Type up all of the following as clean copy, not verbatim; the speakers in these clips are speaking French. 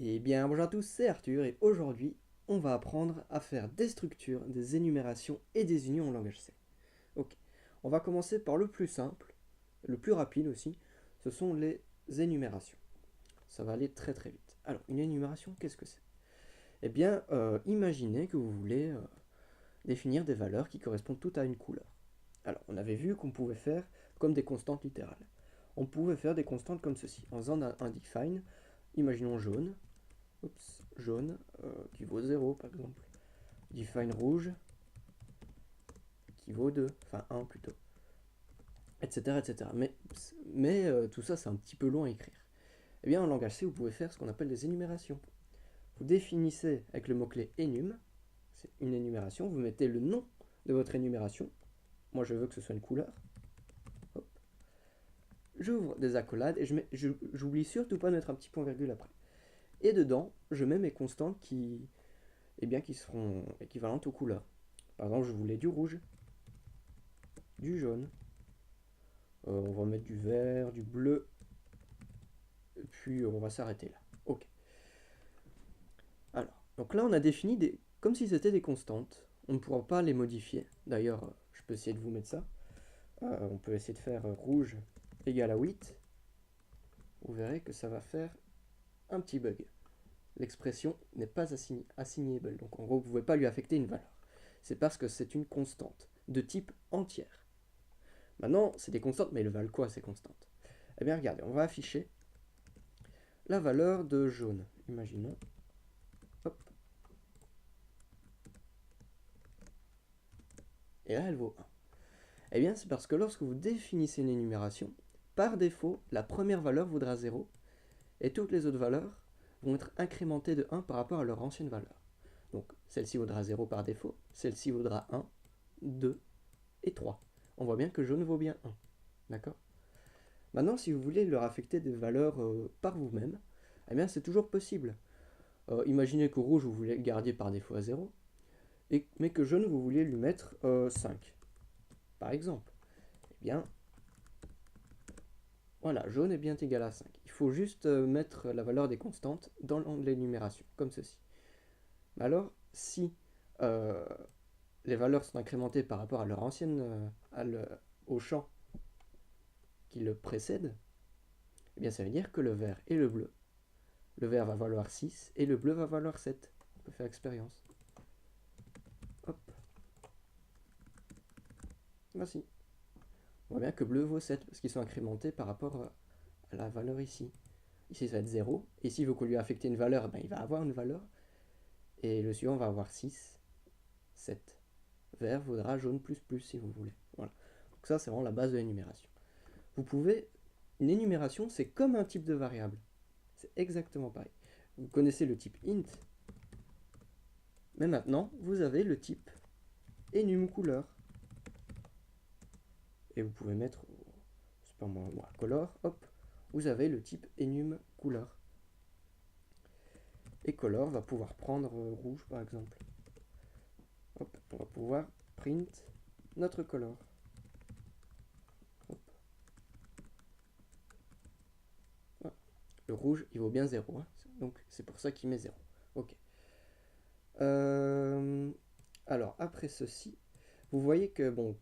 Eh bien, bonjour à tous, c'est Arthur et aujourd'hui, on va apprendre à faire des structures, des énumérations et des unions en langage C. Ok, on va commencer par le plus simple, le plus rapide aussi, ce sont les énumérations. Ça va aller très très vite. Alors, une énumération, qu'est-ce que c'est? Eh bien, imaginez que vous voulez définir des valeurs qui correspondent toutes à une couleur. Alors, on avait vu qu'on pouvait faire comme des constantes littérales. On pouvait faire des constantes comme ceci, en faisant un define, imaginons jaune, jaune qui vaut 0 par exemple. Define rouge qui vaut 2, enfin 1 plutôt, etc. etc. Mais tout ça c'est un petit peu long à écrire. Eh bien en langage C vous pouvez faire ce qu'on appelle des énumérations. Vous définissez avec le mot-clé enum, c'est une énumération, vous mettez le nom de votre énumération. Moi je veux que ce soit une couleur. Hop. J'ouvre des accolades et j'oublie surtout pas de mettre un petit point virgule après. Et dedans, je mets mes constantes qui seront équivalentes aux couleurs. Par exemple, je voulais du rouge, du jaune, on va mettre du vert, du bleu, et puis on va s'arrêter là. Ok. Alors, donc là on a défini comme si c'était des constantes. On ne pourra pas les modifier. D'ailleurs, je peux essayer de vous mettre ça. On peut essayer de faire rouge égale à 8. Vous verrez que ça va faire un petit bug. L'expression n'est pas assignable. Donc en gros, vous ne pouvez pas lui affecter une valeur. C'est parce que c'est une constante de type entière. Maintenant, c'est des constantes, mais elles valent quoi ces constantes? Eh bien, regardez, on va afficher la valeur de jaune. Imaginons. Hop. Et là, elle vaut 1. Eh bien, c'est parce que lorsque vous définissez une énumération, par défaut, la première valeur vaudra 0, et toutes les autres valeurs vont être incrémentées de 1 par rapport à leur ancienne valeur. Donc, celle-ci vaudra 0 par défaut, celle-ci vaudra 1, 2 et 3. On voit bien que jaune vaut bien 1. D'accord? Maintenant, si vous voulez leur affecter des valeurs par vous-même, eh bien, c'est toujours possible. Imaginez que rouge, vous voulez le garder par défaut à 0, mais que jaune, vous vouliez lui mettre 5, par exemple. Eh bien, voilà, jaune est bien égal à 5. Il faut juste mettre la valeur des constantes dans l'énumération, comme ceci. Mais alors, si euh, les valeurs sont incrémentées par rapport à leur ancienne, au champ qui le précède, eh bien ça veut dire que le vert et le vert va valoir 6 et le bleu va valoir 7. On peut faire expérience. Hop. Voici. On voit bien que bleu vaut 7 parce qu'ils sont incrémentés par rapport à la valeur ici. Ici ça va être 0. Et s'il veut qu'on lui affecte une valeur, ben, il va avoir une valeur. Et le suivant va avoir 6, 7. Vert vaudra jaune plus plus si vous voulez. Voilà. Donc ça c'est vraiment la base de l'énumération. Vous pouvez... Une énumération c'est comme un type de variable. C'est exactement pareil. Vous connaissez le type int. Mais maintenant vous avez le type enum couleur. Et vous pouvez mettre, c'est pas moi, color, hop, vous avez le type enum couleur. Et color va pouvoir prendre rouge par exemple. Hop, on va pouvoir print notre color. Hop. Voilà. Le rouge, il vaut bien 0, hein. Donc c'est pour ça qu'il met 0. Ok. Alors, après ceci, vous voyez que, bon,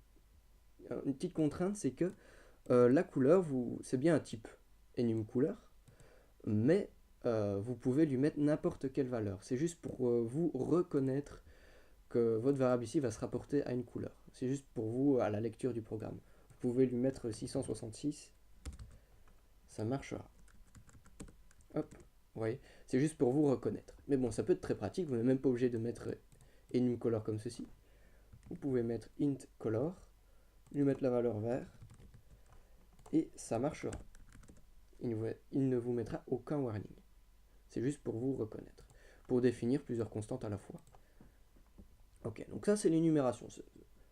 une petite contrainte, c'est que la couleur, c'est bien un type enum couleur, mais vous pouvez lui mettre n'importe quelle valeur. C'est juste pour vous reconnaître que votre variable ici va se rapporter à une couleur. C'est juste pour vous à la lecture du programme. Vous pouvez lui mettre 666, ça marchera. Hop, vous voyez, c'est juste pour vous reconnaître. Mais bon, ça peut être très pratique, vous n'êtes même pas obligé de mettre enum color comme ceci. Vous pouvez mettre int color, lui mettre la valeur vert, et ça marchera. Il ne vous mettra aucun warning. C'est juste pour vous reconnaître, pour définir plusieurs constantes à la fois. Ok, donc ça c'est l'énumération,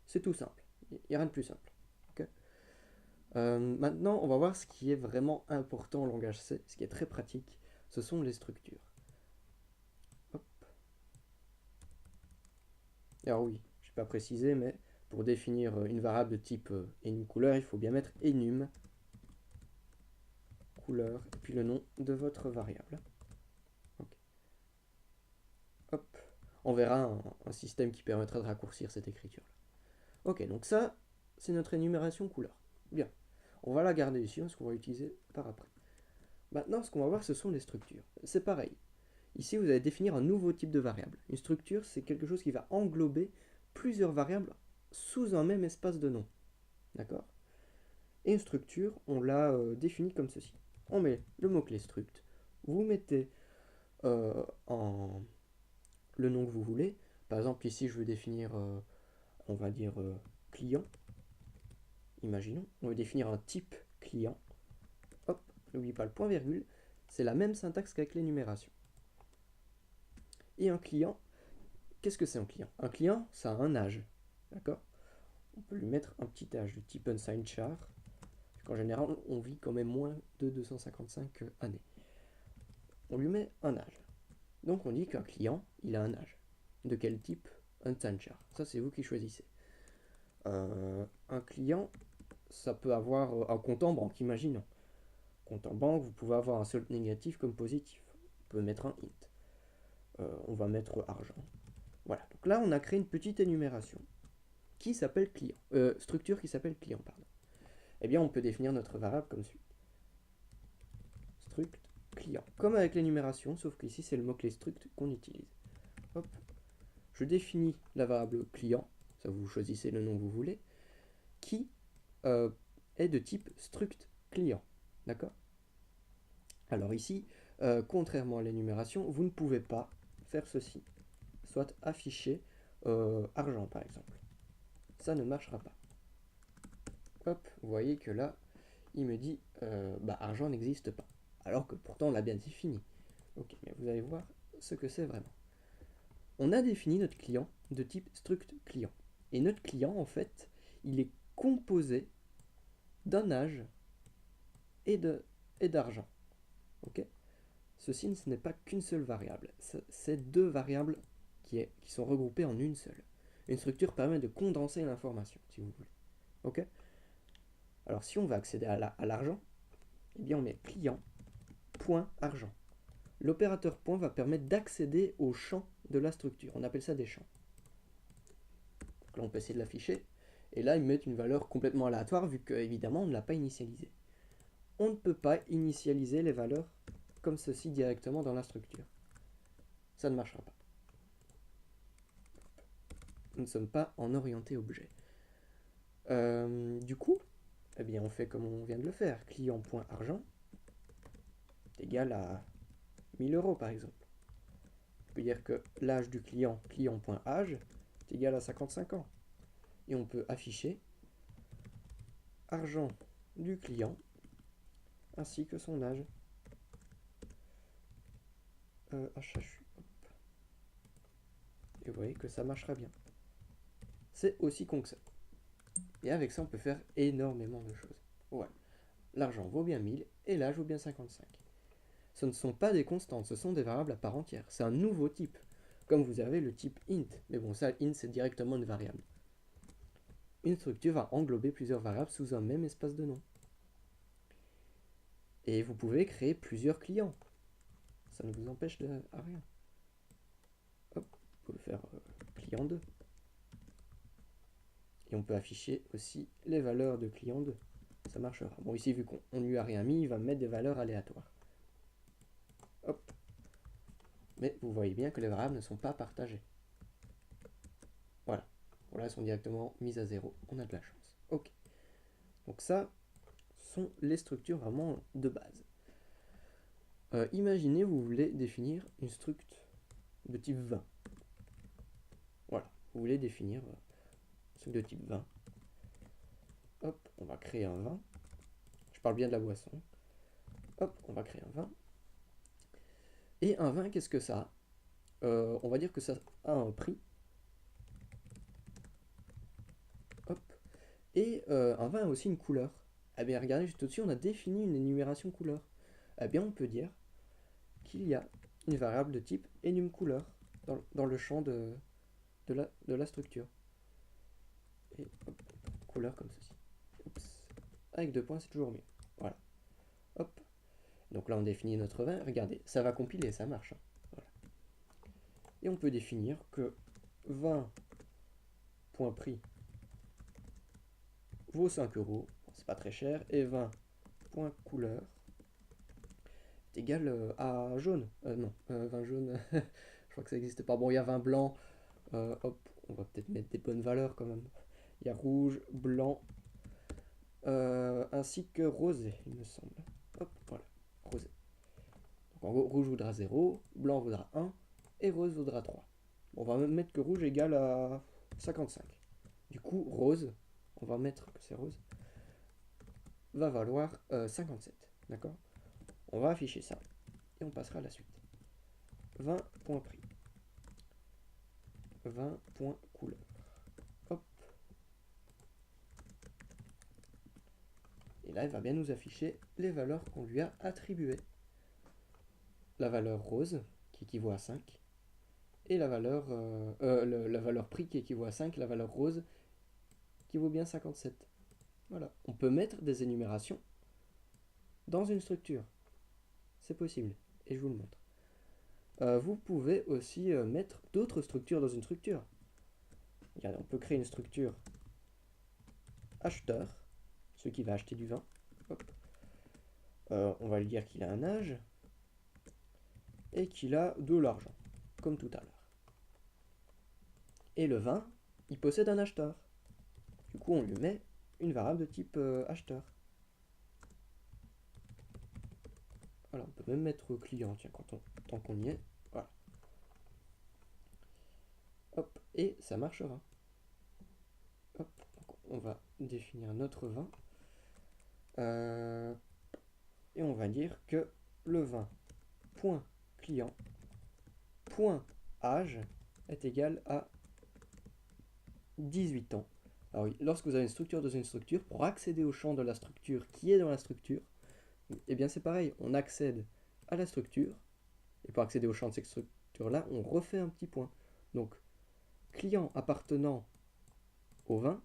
c'est tout simple, il n'y a rien de plus simple. Okay. Maintenant, on va voir ce qui est vraiment important en langage C, ce qui est très pratique, ce sont les structures. Hop. Alors oui, je n'ai pas précisé, mais pour définir une variable de type enum couleur, il faut bien mettre enum couleur, et puis le nom de votre variable. Okay. On verra un système qui permettra de raccourcir cette écriture-là. Ok, donc ça, c'est notre énumération couleur. Bien. On va la garder ici, parce qu'on va l'utiliser par après. Maintenant, ce qu'on va voir, ce sont les structures. C'est pareil. Ici, vous allez définir un nouveau type de variable. Une structure, c'est quelque chose qui va englober plusieurs variables sous un même espace de nom. D'accord? Et une structure, on l'a définie comme ceci. On met le mot-clé struct, vous mettez en le nom que vous voulez. Par exemple, ici, je veux définir, on va dire, client. Imaginons, on veut définir un type client. Hop, n'oublie pas le point virgule. C'est la même syntaxe qu'avec l'énumération. Et un client, qu'est-ce que c'est un client? Un client, ça a un âge. D'accord? On peut lui mettre un petit âge de type unsigned char. En général, on vit quand même moins de 255 années. On lui met un âge. Donc on dit qu'un client, il a un âge. De quel type? Unsigned char. Ça, c'est vous qui choisissez. Un client, ça peut avoir un compte en banque, imaginons. Compte en banque, vous pouvez avoir un solde négatif comme positif. On peut mettre un int. On va mettre argent. Voilà. Donc là, on a créé une petite énumération qui s'appelle client. Structure qui s'appelle client, pardon. Eh bien, on peut définir notre variable comme suit. Struct client. Comme avec l'énumération, sauf qu'ici, c'est le mot-clé struct qu'on utilise. Hop. Je définis la variable client, ça vous choisissez le nom que vous voulez, qui est de type struct client. D'accord? Alors ici, contrairement à l'énumération, vous ne pouvez pas faire ceci. Soit afficher argent, par exemple. Ça ne marchera pas. Hop, vous voyez que là, il me dit argent n'existe pas. Alors que pourtant on l'a bien défini. Ok, mais vous allez voir ce que c'est vraiment. On a défini notre client de type struct client. Et notre client, en fait, il est composé d'un âge et d'argent. Ok? Ceci, ce n'est pas qu'une seule variable. C'est deux variables qui sont regroupées en une seule. Une structure permet de condenser l'information, si vous voulez. Ok? Alors, si on veut accéder à l'argent, eh bien, on met client.argent. L'opérateur point va permettre d'accéder au champ de la structure. On appelle ça des champs. Donc là, on peut essayer de l'afficher. Et là, ils mettent une valeur complètement aléatoire vu qu'évidemment, on ne l'a pas initialisé. On ne peut pas initialiser les valeurs comme ceci directement dans la structure. Ça ne marchera pas. Nous ne sommes pas en orienté objet. Du coup, eh bien, on fait comme on vient de le faire. Client.argent est égal à 1000 euros, par exemple. On peut dire que l'âge du client, client.âge, est égal à 55 ans. Et on peut afficher argent du client ainsi que son âge. HHU. Et vous voyez que ça marchera bien. C'est aussi con que ça. Et avec ça, on peut faire énormément de choses. Voilà. L'argent vaut bien 1000 et l'âge vaut bien 55. Ce ne sont pas des constantes, ce sont des variables à part entière. C'est un nouveau type. Comme vous avez le type int. Mais bon, ça, int, c'est directement une variable. Une structure va englober plusieurs variables sous un même espace de nom. Et vous pouvez créer plusieurs clients. Ça ne vous empêche à rien. Hop, vous pouvez faire client 2. Et on peut afficher aussi les valeurs de client 2. Ça marchera. Bon, ici, vu qu'on ne lui a rien mis, il va mettre des valeurs aléatoires. Hop. Mais vous voyez bien que les variables ne sont pas partagées. Voilà. Voilà, elles sont directement mises à 0. On a de la chance. Ok. Donc ça sont les structures vraiment de base. Imaginez, vous voulez définir une structure de type 20. Voilà. Vous voulez définir une structure de type 20. Hop, on va créer un 20. Je parle bien de la boisson. Hop, on va créer un 20. Et un 20, qu'est-ce que ça a? On va dire que ça a un prix. Hop. Et un 20 a aussi une couleur. Eh bien, regardez juste au-dessus, on a défini une énumération couleur. Eh bien, on peut dire qu'il y a une variable de type enumCouleur dans le champ de la structure. Et hop, couleur comme ceci. Oups. Avec 2 points, c'est toujours mieux. Voilà. Hop. Donc là, on définit notre 20. Regardez, ça va compiler, ça marche. Hein. Voilà. Et on peut définir que 20.prix vaut 5 euros, c'est pas très cher, et 20.couleur est égal à jaune. Non, 20 jaune, je crois que ça n'existe pas. Bon, il y a 20 blanc, hop, on va peut-être mettre des bonnes valeurs quand même. Il y a rouge, blanc, ainsi que rosé, il me semble. Hop, voilà, rosé. Donc en gros, rouge vaudra 0, blanc vaudra 1, et rose vaudra 3. Bon, on va même mettre que rouge égale à 55. Du coup, rose, on va mettre que c'est rose, va valoir 57. D'accord? On va afficher ça, et on passera à la suite. 20.prix. 20.couleur. Hop. Et là, il va bien nous afficher les valeurs qu'on lui a attribuées. La valeur rose, qui équivaut à 5, et la valeur prix qui équivaut à 5, la valeur rose qui vaut bien 57. Voilà. On peut mettre des énumérations dans une structure. C'est possible, et je vous le montre. Vous pouvez aussi mettre d'autres structures dans une structure. Regardez, on peut créer une structure acheteur, celui qui va acheter du vin. Hop. On va lui dire qu'il a un âge et qu'il a de l'argent, comme tout à l'heure. Et le vin, il possède un acheteur. Du coup, on lui met une variable de type acheteur. Voilà, on peut même mettre client, tiens, tant qu'on y est. Voilà. Hop, et ça marchera. Hop, donc on va définir notre vin. Et on va dire que le vin point client point âge est égal à 18 ans. Alors oui, lorsque vous avez une structure dans une structure, pour accéder au champ de la structure qui est dans la structure, eh bien c'est pareil, on accède à la structure, et pour accéder au champ de cette structure-là, on refait un petit point. Donc, client appartenant au vin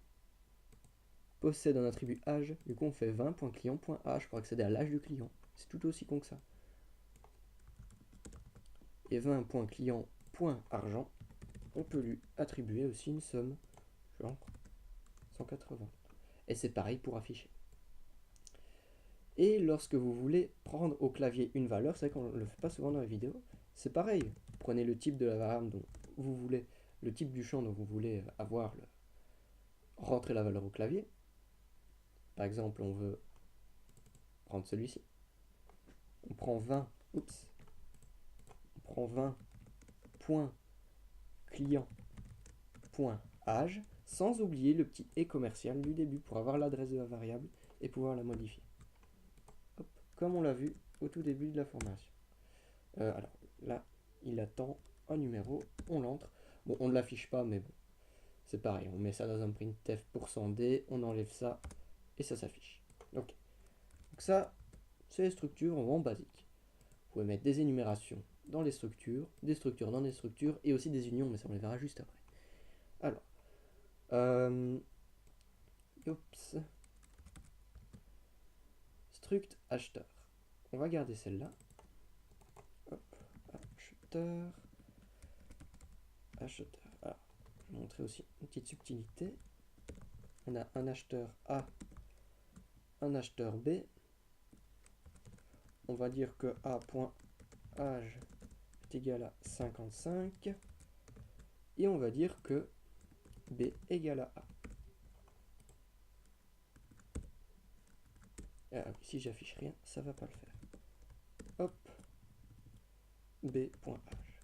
possède un attribut âge, du coup on fait 20.client.âge pour accéder à l'âge du client. C'est tout aussi con que ça. Et 20.client.argent, on peut lui attribuer aussi une somme, genre 180. Et c'est pareil pour afficher. Et lorsque vous voulez prendre au clavier une valeur, c'est vrai qu'on ne le fait pas souvent dans la vidéo, c'est pareil. Prenez le type de la variable dont vous voulez, le type du champ dont vous voulez rentrer la valeur au clavier. Par exemple, on veut prendre celui-ci. On prend 20, oups, on prend 20.client.âge, sans oublier le petit et commercial du début pour avoir l'adresse de la variable et pouvoir la modifier. Hop, comme on l'a vu au tout début de la formation. Alors là, il attend un numéro, on l'entre. Bon, on ne l'affiche pas, mais bon, c'est pareil. On met ça dans un printf %d, on enlève ça et ça s'affiche. Ok. Donc ça, c'est les structures en basique. Vous pouvez mettre des énumérations dans les structures, des structures dans des structures et aussi des unions, mais ça on les verra juste après. Alors, oups, struct acheteur. On va garder celle-là. Hop, acheteur. Alors, je vais montrer aussi une petite subtilité. On a un acheteur A, un acheteur B. On va dire que A.âge est égal à 55. Et on va dire que B égale à A. Alors, si j'affiche rien, ça va pas le faire. Hop, B.âge.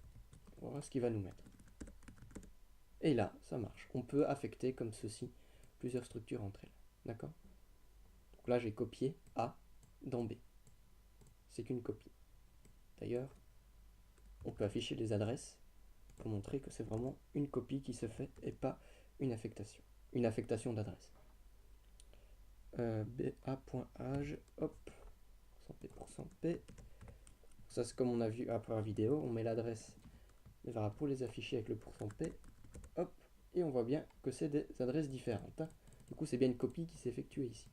On va voir ce qu'il va nous mettre. Et là, ça marche. On peut affecter comme ceci plusieurs structures entre elles. D'accord? Donc là, j'ai copié A dans B. C'est qu'une copie. D'ailleurs, on peut afficher les adresses pour montrer que c'est vraiment une copie qui se fait et pas une affectation. Une affectation d'adresse. BA.âge, hop, %P. Ça, c'est comme on a vu après la vidéo. On met l'adresse des variables pour les afficher avec le %P. Hop, et on voit bien que c'est des adresses différentes. Hein. Du coup, c'est bien une copie qui s'est effectuée ici.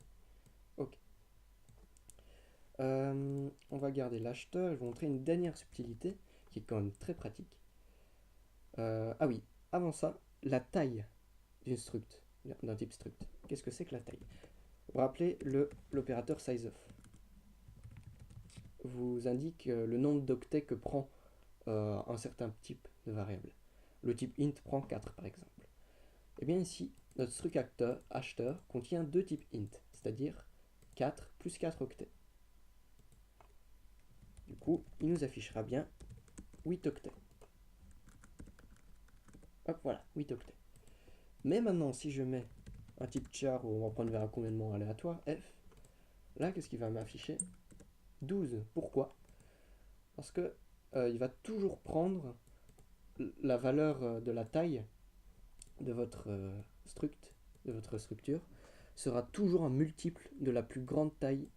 Ok. On va garder l'acheteur. Je vais vous montrer une dernière subtilité qui est quand même très pratique. Ah oui, avant ça, la taille d'une struct, d'un type struct. Qu'est-ce que c'est que la taille? Vous vous rappelez, l'opérateur sizeof vous indique le nombre d'octets que prend un certain type de variable. Le type int prend 4 par exemple. Et bien ici, notre struct acheteur contient deux types int, c'est-à-dire 4 plus 4 octets. Du coup, il nous affichera bien 8 octets. Hop, voilà, 8 octets. Mais maintenant, si je mets un type char, où on va prendre vers un combinaison aléatoire, f, là, qu'est-ce qu'il va m'afficher? 12. Pourquoi? Parce que il va toujours prendre la valeur de la taille de votre struct, de votre structure, sera toujours un multiple de la plus grande taille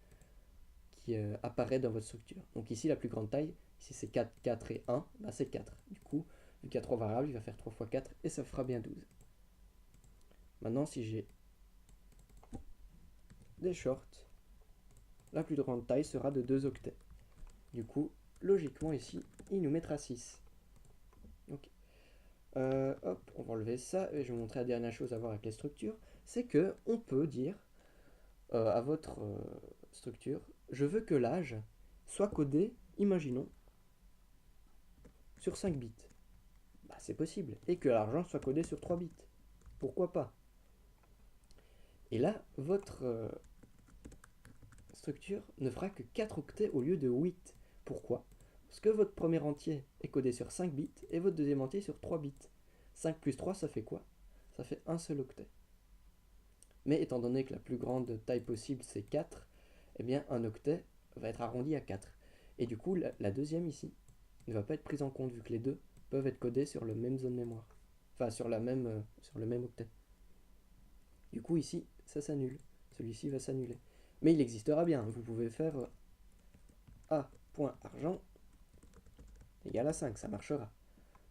qui apparaît dans votre structure. Donc ici, la plus grande taille, si c'est 4, 4 et 1, bah c'est 4. Du coup, vu qu'il y a 3 variables, il va faire 3 fois 4 et ça fera bien 12. Maintenant, si j'ai des shorts, la plus grande taille sera de 2 octets. Du coup, logiquement ici, il nous mettra 6. Ok. Hop, on va enlever ça et je vais vous montrer la dernière chose à voir avec les structures. C'est que on peut dire à votre structure, je veux que l'âge soit codé, imaginons, sur 5 bits. Bah, c'est possible. Et que l'argent soit codé sur 3 bits. Pourquoi pas? Et là, votre structure ne fera que 4 octets au lieu de 8. Pourquoi? Parce que votre premier entier est codé sur 5 bits et votre deuxième entier sur 3 bits. 5 plus 3, ça fait quoi? Ça fait un seul octet. Mais étant donné que la plus grande taille possible c'est 4, eh bien un octet va être arrondi à 4. Et du coup, la deuxième ici ne va pas être prise en compte vu que les deux peuvent être codés sur la même zone mémoire. Enfin, sur le même octet. Du coup, ici, ça s'annule. Celui-ci va s'annuler. Mais il existera bien. Vous pouvez faire a.argent égale à 5, ça marchera.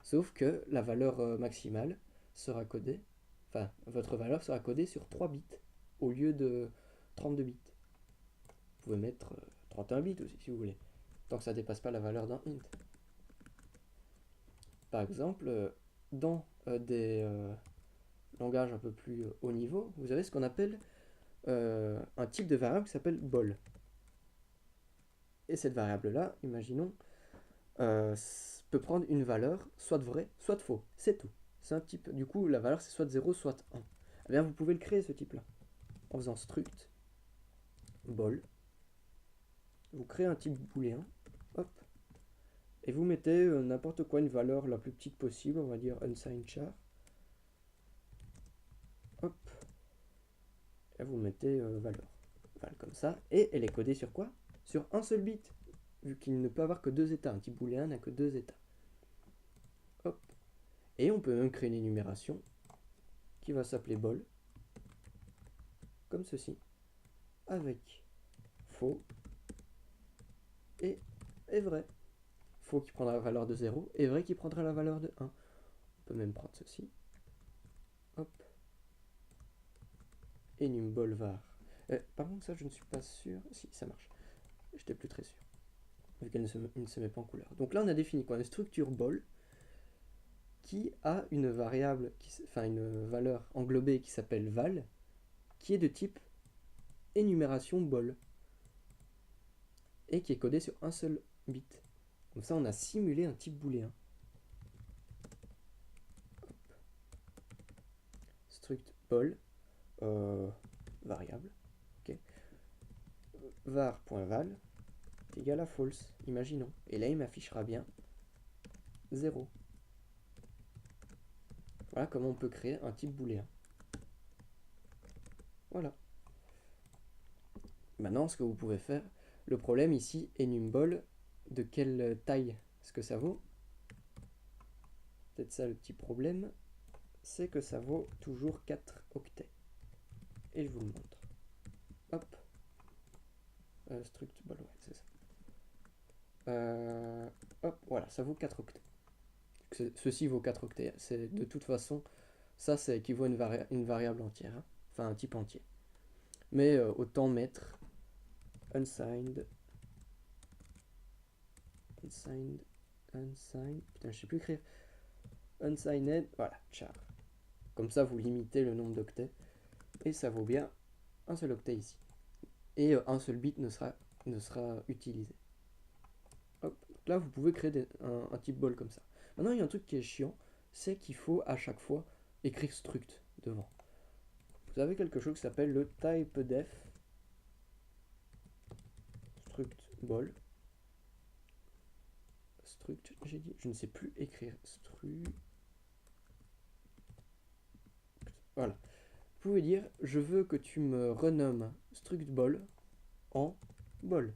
Sauf que la valeur maximale sera codée, enfin, votre valeur sera codée sur 3 bits au lieu de 32 bits. Vous pouvez mettre 31 bits aussi si vous voulez, tant que ça ne dépasse pas la valeur d'un int. Par exemple, dans des langages un peu plus haut niveau, vous avez ce qu'on appelle un type de variable qui s'appelle bol. Et cette variable-là, imaginons, peut prendre une valeur soit de vrai, soit de faux. C'est tout. C'est un type. Du coup, la valeur c'est soit de 0, soit de 1. Eh bien, vous pouvez le créer ce type-là en faisant struct bol. Vous créez un type booléen. Hop. Et vous mettez n'importe quoi, une valeur la plus petite possible, on va dire unsigned char. Hop. Et vous mettez valeur. Val comme ça. Et elle est codée sur quoi? Sur un seul bit. Vu qu'il ne peut avoir que deux états. Un type booléen n'a que deux états. Hop. Et on peut même créer une énumération qui va s'appeler bol. Comme ceci. Avec faux et vrai. Faux qui prendra la valeur de 0 et vrai qui prendra la valeur de 1. On peut même prendre ceci. Hop. Enumbol var. Par contre, ça, je ne suis pas sûr. Si, ça marche. J'étais plus très sûr. Vu qu'elle ne se met pas en couleur. Donc là, on a défini quoi? Une structure bol qui a une variable, enfin une valeur englobée qui s'appelle val, qui est de type énumération bol et qui est codée sur un seul bit. Comme ça, on a simulé un type booléen. Struct bol, variable, ok. var.val est égal à false, imaginons. Et là, il m'affichera bien 0. Voilà comment on peut créer un type booléen. Voilà. Maintenant, ce que vous pouvez faire, le problème ici, enumbol, de quelle taille est-ce que ça vaut? Peut-être ça le petit problème, c'est que ça vaut toujours 4 octets. Et je vous le montre. Hop. Struct bol, ouais, c'est ça. Hop, voilà, ça vaut 4 octets. Ceci vaut 4 octets. C'est de toute façon, ça équivaut à une variable entière, hein. Enfin un type entier. Mais autant mettre unsigned, putain je sais plus écrire, unsigned, voilà, char. Comme ça, vous limitez le nombre d'octets, et ça vaut bien un seul octet ici. Et un seul bit ne sera utilisé. Hop. Là, vous pouvez créer un type bol comme ça. Maintenant, il y a un truc qui est chiant, c'est qu'il faut à chaque fois écrire struct devant. Vous avez quelque chose qui s'appelle le typedef struct bol. Struct, j'ai dit, je ne sais plus écrire struct. Voilà. Vous pouvez dire, je veux que tu me renommes struct bol en bol.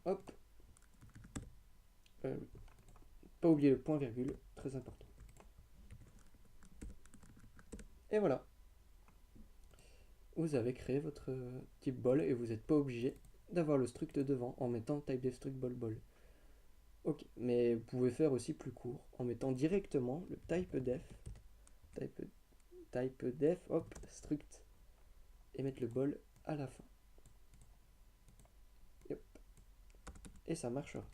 Hop. Pas oublier le point virgule, très important. Et voilà. Vous avez créé votre type bol et vous n'êtes pas obligé d'avoir le struct devant en mettant typedef struct bol bol. Ok, mais vous pouvez faire aussi plus court en mettant directement le typedef hop, struct et mettre le bol à la fin. Yep. Et ça marchera.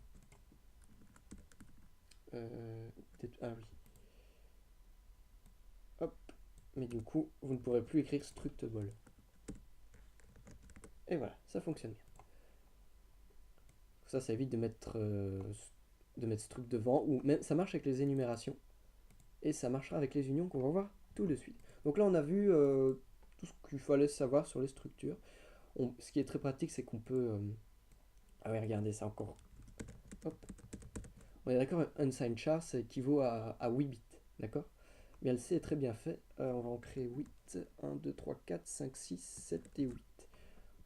Ah oui. Hop. Mais du coup, vous ne pourrez plus écrire struct bol. Et voilà, ça fonctionne bien. Ça évite de mettre struct devant, ou même ça marche avec les énumérations. Et ça marchera avec les unions qu'on va voir tout de suite. Donc là, on a vu tout ce qu'il fallait savoir sur les structures. Ce qui est très pratique, c'est qu'on peut... Ah oui, regardez ça encore. Hop. On est d'accord, unsigned char, ça équivaut à 8 bits. D'accord? Mais elle est très bien fait. On va en créer 8. 1, 2, 3, 4, 5, 6, 7 et 8.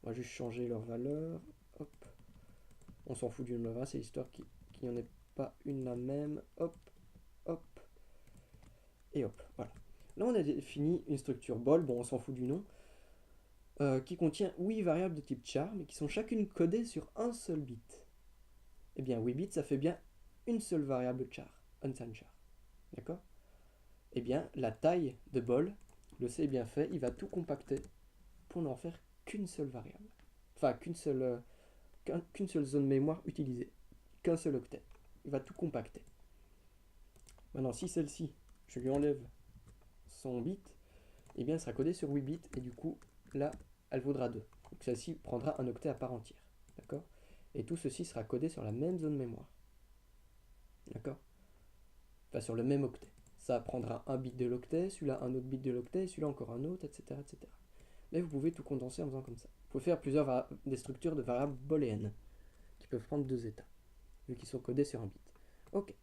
On va juste changer leur valeur. Hop. On s'en fout du nombre de valeurs, c'est l'histoire qu'il n'y en ait pas une la même. Hop. Hop. Et hop. Voilà. Là, on a défini une structure bol. Bon, on s'en fout du nom. Qui contient 8 variables de type char, mais qui sont chacune codées sur un seul bit. Eh bien, 8 bits, ça fait bien une seule variable char, unsigned char. D'accord? Eh bien, la taille de bol, le C est bien fait, il va tout compacter pour n'en faire qu'une seule variable. Enfin, qu'une seule zone mémoire utilisée, qu'un seul octet. Il va tout compacter. Maintenant, si celle-ci, je lui enlève son bit, eh bien, elle sera codée sur 8 bits, et du coup, là, elle vaudra 2. Donc celle-ci prendra un octet à part entière. D'accord? Et tout ceci sera codé sur la même zone mémoire. D'accord? Enfin, sur le même octet. Ça prendra un bit de l'octet, celui-là un autre bit de l'octet, celui-là encore un autre, etc., etc. Mais vous pouvez tout condenser en faisant comme ça. Vous pouvez faire des structures de variables booléennes qui peuvent prendre 2 états, vu qu'ils sont codés sur un bit. Ok.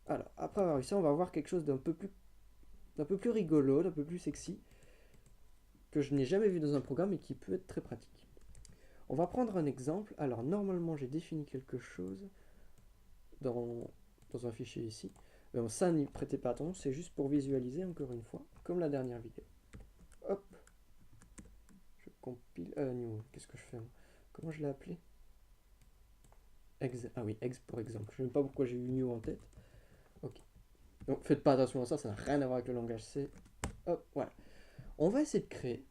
Alors, après avoir vu ça, on va voir quelque chose d'un peu plus rigolo, d'un peu plus sexy, que je n'ai jamais vu dans un programme et qui peut être très pratique. On va prendre un exemple. Alors, normalement, j'ai défini quelque chose dans un fichier ici. Mais bon, ça, n'y prêtez pas attention, c'est juste pour visualiser, encore une fois, comme la dernière vidéo. Hop. Je compile... new, qu'est-ce que je fais moi? Comment je l'ai appelé? Ah oui, ex pour exemple. Je ne sais pas pourquoi j'ai eu new en tête. Ok. Donc, faites pas attention à ça, ça n'a rien à voir avec le langage C. Hop, voilà. On va essayer de créer...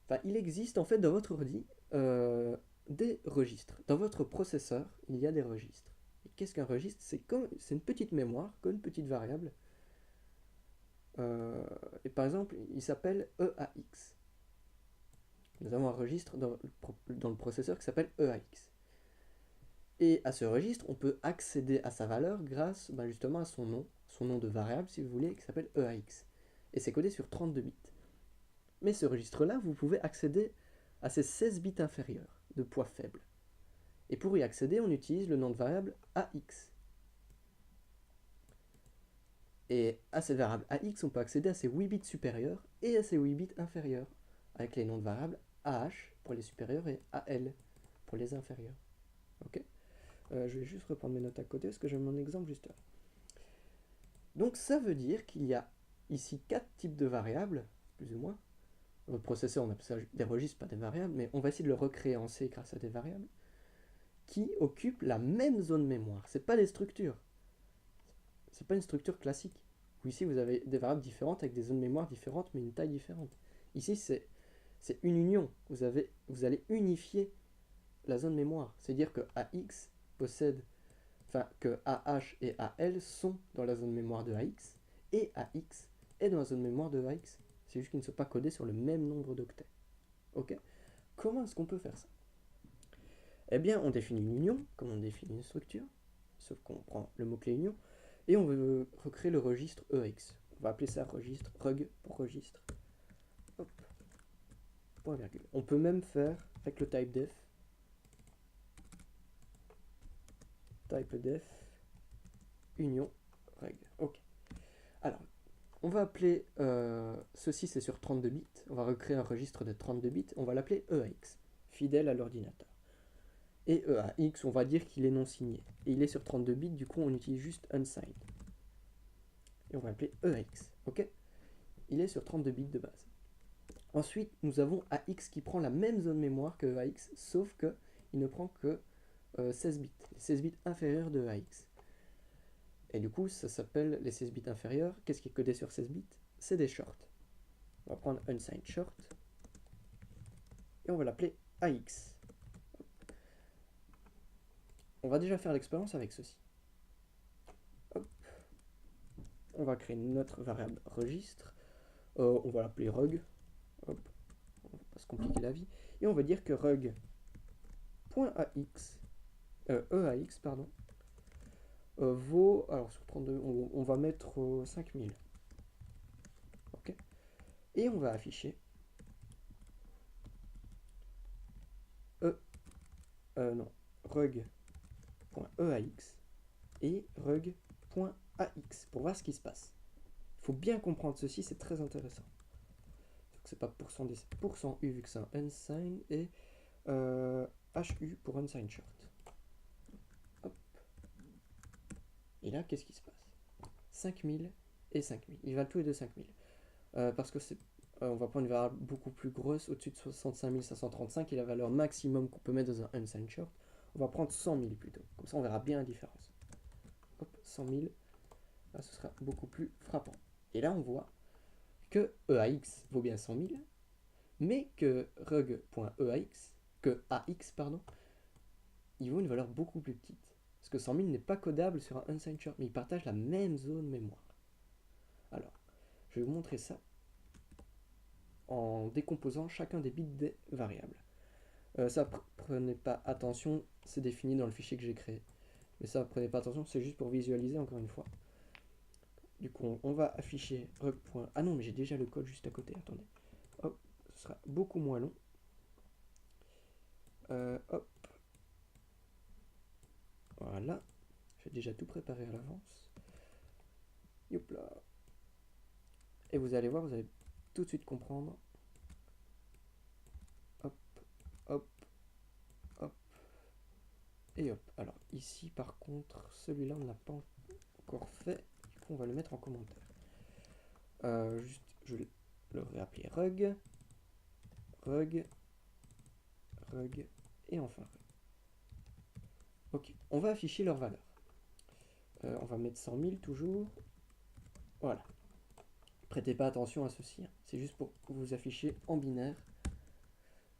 Enfin, il existe en fait dans votre ordi des registres. Dans votre processeur, il y a des registres. Et qu'est-ce qu'un registre? C'est une petite mémoire, comme une petite variable. Et par exemple, il s'appelle EAX. Nous avons un registre dans le processeur qui s'appelle EAX. Et à ce registre, on peut accéder à sa valeur grâce justement à son nom de variable, si vous voulez, qui s'appelle EAX. Et c'est codé sur 32 bits. Mais ce registre-là, vous pouvez accéder à ces 16 bits inférieurs, de poids faible. Et pour y accéder, on utilise le nom de variable AX. Et à cette variable AX, on peut accéder à ses 8 bits supérieurs et à ses 8 bits inférieurs, avec les noms de variables AH pour les supérieurs et AL pour les inférieurs. Ok. Je vais juste reprendre mes notes à côté parce que j'ai mon exemple juste là. Donc ça veut dire qu'il y a ici 4 types de variables, plus ou moins. Votre processeur, on appelle ça des registres, pas des variables, mais on va essayer de le recréer en C grâce à des variables, qui occupent la même zone mémoire. C'est pas des structures. C'est pas une structure classique. Ici, vous avez des variables différentes avec des zones mémoire différentes, mais une taille différente. Ici, c'est une union. Vous allez unifier la zone mémoire. C'est-à-dire que AX possède, enfin que AH et AL sont dans la zone mémoire de AX, et AX est dans la zone mémoire de AX. C'est juste qu'ils ne sont pas codés sur le même nombre d'octets. Ok? Comment est-ce qu'on peut faire ça? Eh bien, on définit une union, comme on définit une structure, sauf qu'on prend le mot-clé union, et on veut recréer le registre EX. On va appeler ça registre rug pour registre. Hop. Point virgule. On peut même faire avec le type def union reg. Ok. Alors, on va appeler ceci, c'est sur 32 bits. On va recréer un registre de 32 bits. On va l'appeler EAX, fidèle à l'ordinateur. Et EAX, on va dire qu'il est non signé. Et il est sur 32 bits, du coup on utilise juste unsigned. Et on va l'appeler EAX. Ok? Il est sur 32 bits de base. Ensuite, nous avons AX qui prend la même zone mémoire que EAX, sauf que il ne prend que 16 bits. Les 16 bits inférieurs de EAX. Et du coup, ça s'appelle les 16 bits inférieurs. Qu'est-ce qui est codé sur 16 bits? C'est des shorts. On va prendre unsigned short. Et on va l'appeler AX. On va déjà faire l'expérience avec ceci. Hop. On va créer notre variable registre. On va l'appeler rug. Hop. On va pas se compliquer la vie. Et on va dire que rug.ax, EAX, pardon, vaut, alors sur 32, on va mettre 5000. Ok. Et on va afficher non, rug.eax et rug.ax pour voir ce qui se passe. Il faut bien comprendre ceci, c'est très intéressant. C'est pas %u vu que c'est un unsigned et HU pour unsigned short. Hop. Et là, qu'est-ce qui se passe? 5000 et 5000. Ils valent tous les deux 5000. Parce que on va prendre une variable beaucoup plus grosse, au-dessus de 65 535, et la valeur maximum qu'on peut mettre dans un unsigned short. On va prendre 100 000 plutôt. Comme ça, on verra bien la différence. Hop, 100 000. Là, ce sera beaucoup plus frappant. Et là, on voit que EAX vaut bien 100 000, mais que rug.eax, que AX, pardon, il vaut une valeur beaucoup plus petite. Parce que 100 000 n'est pas codable sur un unsigned short, mais il partage la même zone mémoire. Alors, je vais vous montrer ça en décomposant chacun des bits des variables. Ça, prenez pas attention, c'est défini dans le fichier que j'ai créé. Mais ça, prenez pas attention, c'est juste pour visualiser encore une fois. Du coup, on va afficher rug. Ah non, mais j'ai déjà le code juste à côté, attendez. Hop, ce sera beaucoup moins long. Hop. Voilà. J'ai déjà tout préparé à l'avance. Hop là. Et vous allez voir, vous allez tout de suite comprendre. Hop, hop, hop. Et hop. Alors ici, par contre, celui-là, on n'a pas encore fait. Du coup, on va le mettre en commentaire. Juste, je vais le réappeler rug, et enfin rug. Ok, on va afficher leur valeur. On va mettre 100 000 toujours. Voilà. Prêtez pas attention à ceci, hein. C'est juste pour vous afficher en binaire.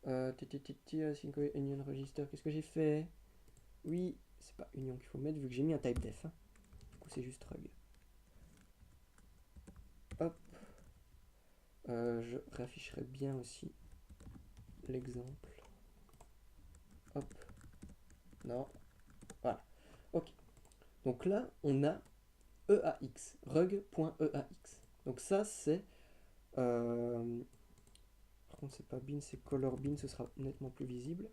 Union register, qu'est-ce que j'ai fait? Oui, c'est pas union qu'il faut mettre vu que j'ai mis un type def, hein. Du coup, c'est juste rug. Hop. Je réafficherai bien aussi l'exemple. Hop. Non. Voilà. Ok. Donc là, on a EAX, rug.eax. Donc ça, c'est... par contre, c'est pas bin, c'est color bin, ce sera nettement plus visible.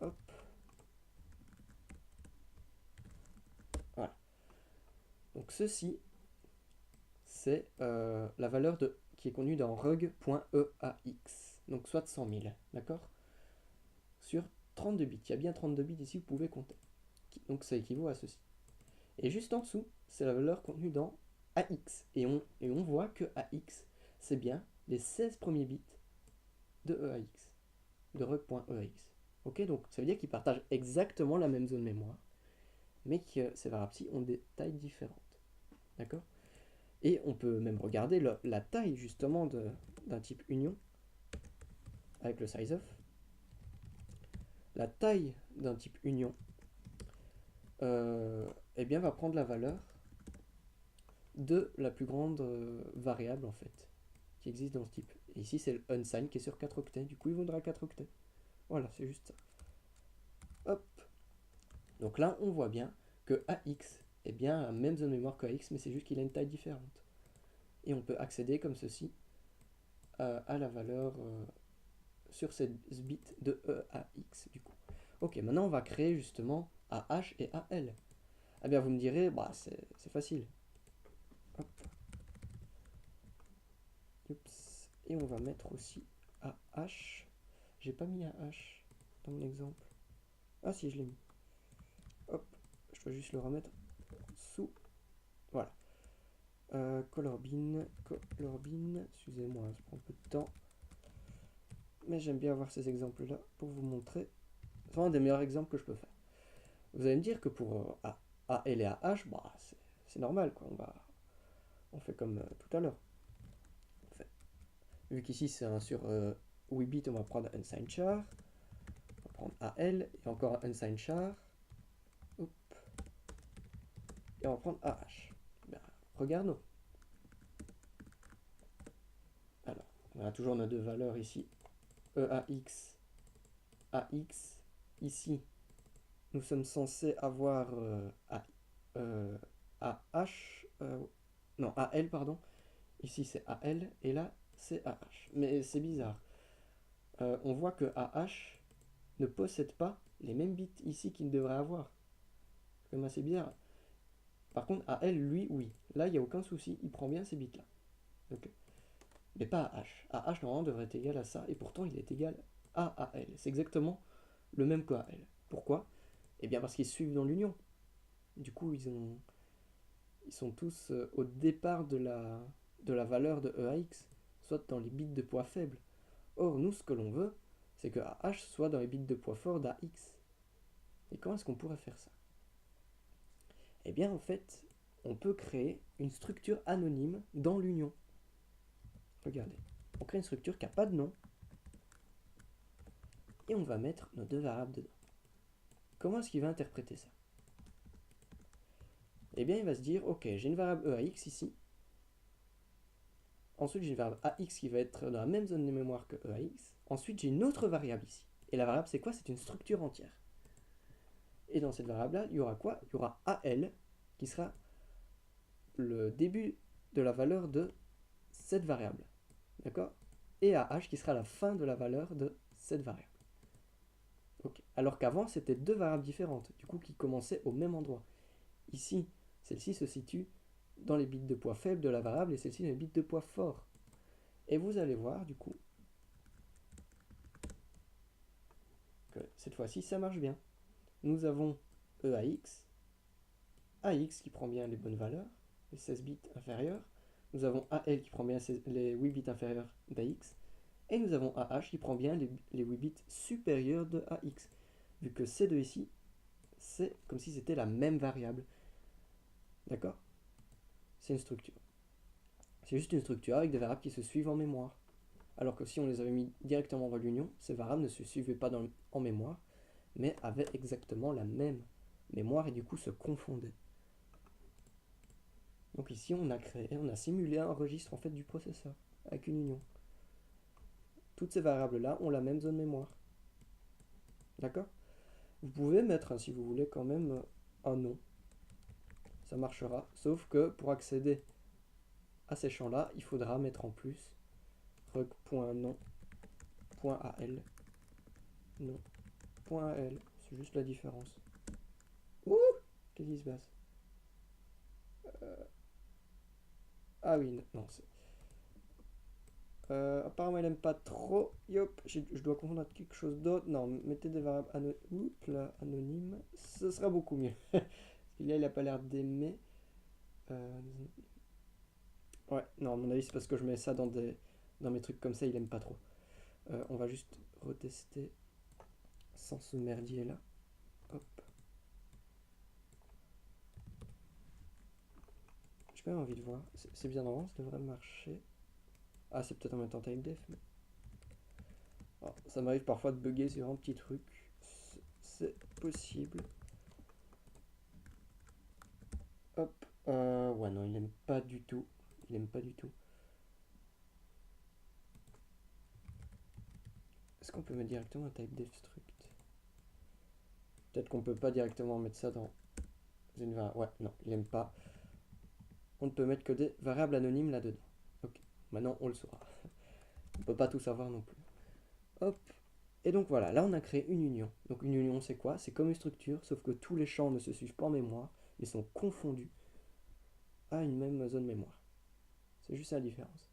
Hop. Voilà. Donc ceci, c'est la valeur qui est contenue dans rug.eax. Donc soit de 100 000, d'accord? Sur 32 bits. Il y a bien 32 bits ici, vous pouvez compter. Donc ça équivaut à ceci. Et juste en dessous, c'est la valeur contenue dans AX. Et on voit que AX, c'est bien les 16 premiers bits de EAX, de rug.eax. Ok, donc ça veut dire qu'ils partagent exactement la même zone mémoire, mais que ces variables-ci ont des tailles différentes. D'accord? Et on peut même regarder la taille justement d'un type union avec le sizeof. la taille d'un type union, eh bien, va prendre la valeur de la plus grande variable, en fait, qui existe dans ce type. Et ici, c'est le unsigned qui est sur 4 octets. Du coup, il vaudra 4 octets. Voilà, c'est juste ça. Hop. Donc là, on voit bien que AX est bien la même zone de mémoire que AX, mais c'est juste qu'il a une taille différente. Et on peut accéder comme ceci à la valeur sur cette bit de EAX, du coup. Ok, maintenant on va créer justement AH et AL. Eh bien, vous me direz, bah, c'est facile. Hop. Oups. Et on va mettre aussi AH. J'ai pas mis AH dans mon exemple. Ah si, je l'ai mis. Hop, je dois juste le remettre sous. Voilà. Color bin, excusez-moi, ça prend un peu de temps. Mais j'aime bien avoir ces exemples-là pour vous montrer. C'est vraiment un des meilleurs exemples que je peux faire. Vous allez me dire que pour AL et AH, bah, c'est normal, quoi. On fait comme tout à l'heure. Vu qu'ici c'est un sur 8 bits, on va prendre un unsigned char. On va prendre AL et encore un unsigned char. Hop. Et on va prendre AH. Ben, regardons. Alors, on a toujours nos deux valeurs ici. EAX, AX. Ici, nous sommes censés avoir AH. Non, AL, pardon. Ici c'est AL et là c'est AH. Mais c'est bizarre. On voit que AH ne possède pas les mêmes bits ici qu'il devrait avoir. C'est quand même assez bizarre. Par contre, AL, lui, oui. Là, il n'y a aucun souci. Il prend bien ces bits-là. Okay. Mais pas AH. AH, normalement, devrait être égal à ça. Et pourtant, il est égal à AL. C'est exactement le même que AL. Pourquoi? Eh bien, parce qu'ils suivent dans l'union. Du coup, ils sont tous au départ de la valeur de EAX, soit dans les bits de poids faible. Or, nous, ce que l'on veut, c'est que AH soit dans les bits de poids fort d'AX. Et comment est-ce qu'on pourrait faire ça? Eh bien, en fait, on peut créer une structure anonyme dans l'union. Regardez, on crée une structure qui n'a pas de nom, et on va mettre nos deux variables dedans. Comment est-ce qu'il va interpréter ça? Eh bien, il va se dire, ok, j'ai une variable EAX ici, ensuite j'ai une variable AX qui va être dans la même zone de mémoire que EAX, ensuite j'ai une autre variable ici. Et la variable, c'est quoi? C'est une structure entière. Et dans cette variable-là, il y aura quoi? Il y aura AL, qui sera le début de la valeur de cette variable. D'accord? Et AH, qui sera la fin de la valeur de cette variable. Okay. Alors qu'avant, c'était deux variables différentes, du coup, qui commençaient au même endroit. Ici, celle-ci se situe dans les bits de poids faible de la variable et celle-ci dans les bits de poids fort. Et vous allez voir, du coup, que cette fois-ci, ça marche bien. Nous avons EAX, AX qui prend bien les bonnes valeurs, les 16 bits inférieurs. Nous avons AL qui prend bien les 8 bits inférieurs d'AX. Et nous avons AH qui prend bien les 8 bits supérieurs de AX. Vu que ces deux ici, c'est comme si c'était la même variable. D'accord? C'est une structure. C'est juste une structure avec des variables qui se suivent en mémoire. Alors que si on les avait mis directement dans l'union, ces variables ne se suivaient pas en mémoire, mais avaient exactement la même mémoire et du coup se confondaient. Donc ici on a simulé un registre en fait du processeur avec une union. Toutes ces variables là ont la même zone mémoire. D'accord? Vous pouvez mettre, si vous voulez, quand même un nom. Ça marchera. Sauf que pour accéder à ces champs-là, il faudra mettre en plus rec.nom.al. nom.al. C'est juste la différence. Ouh! Qu'est-ce qui se passe? Ah oui, non, c'est... apparemment, elle aime pas trop. Yop, je dois confondre avec quelque chose d'autre. Non, mettez des variables anonymes. Ce sera beaucoup mieux. Parce que là, il a pas l'air d'aimer. Ouais, non, à mon avis, c'est parce que je mets ça dans mes trucs comme ça, il aime pas trop. On va juste retester sans ce merdier là. Hop. J'ai pas envie de voir. C'est bien normalement, ça devrait marcher. Ah, c'est peut-être en même temps time def, mais. Alors, ça m'arrive parfois de bugger sur un petit truc. c'est possible. Hop. Ouais, non, il aime pas du tout. Il aime pas du tout. Est-ce qu'on peut mettre directement un type def struct? Peut-être qu'on peut pas directement mettre ça dans une variable. Ouais, non, il aime pas. On ne peut mettre que des variables anonymes là-dedans. Ok, maintenant on le saura. On peut pas tout savoir non plus. Hop. Et donc voilà, là on a créé une union. Donc une union c'est quoi? C'est comme une structure, sauf que tous les champs ne se suivent pas en mémoire, mais sont confondus à une même zone mémoire. C'est juste la différence.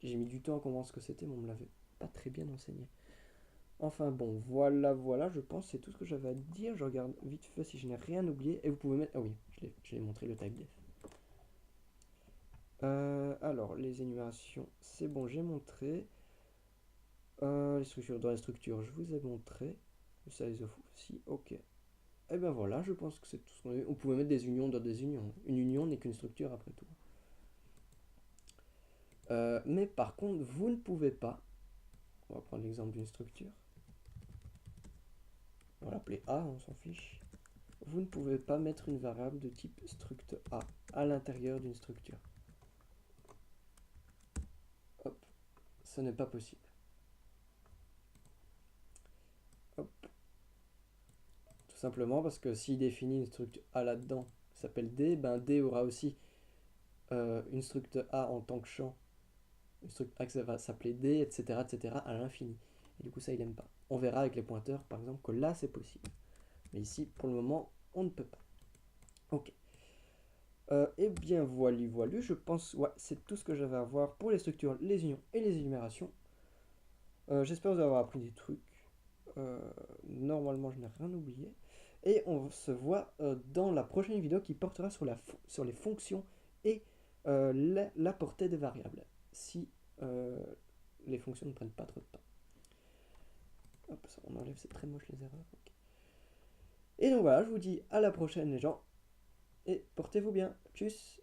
J'ai mis du temps à comprendre ce que c'était, mais on me l'avait pas très bien enseigné. Enfin bon, voilà, je pense que c'est tout ce que j'avais à dire. Je regarde vite fait si je n'ai rien oublié. Et vous pouvez mettre... Ah oui, je l'ai montré le type def. Alors, les énumérations, c'est bon, j'ai montré. Les structures, dans les structures, je vous ai montré. Le size of aussi, ok. Et ben voilà, je pense que c'est tout ce qu'on a vu. On pouvait mettre des unions dans des unions. Une union n'est qu'une structure après tout. Mais par contre, vous ne pouvez pas. On va prendre l'exemple d'une structure. On va l'appeler A, on s'en fiche. Vous ne pouvez pas mettre une variable de type struct A à l'intérieur d'une structure. Hop, ce n'est pas possible. Hop. Tout simplement parce que s'il définit une struct A là-dedans, qui s'appelle D, ben D aura aussi une struct A en tant que champ, une struct A qui va s'appeler D, etc., etc., à l'infini. Et du coup, ça, il n'aime pas. On verra avec les pointeurs, par exemple, que là, c'est possible. Mais ici, pour le moment, on ne peut pas. Ok. Eh bien, voilà, je pense, ouais, c'est tout ce que j'avais à voir pour les structures, les unions et les énumérations. J'espère vous avoir appris des trucs. Normalement, je n'ai rien oublié. Et on se voit dans la prochaine vidéo qui portera sur les fonctions et la portée des variables. Si les fonctions ne prennent pas trop de temps. Hop, ça, on enlève, c'est très moche les erreurs. Okay. Et donc voilà, je vous dis à la prochaine les gens. Et portez-vous bien. Tchuss.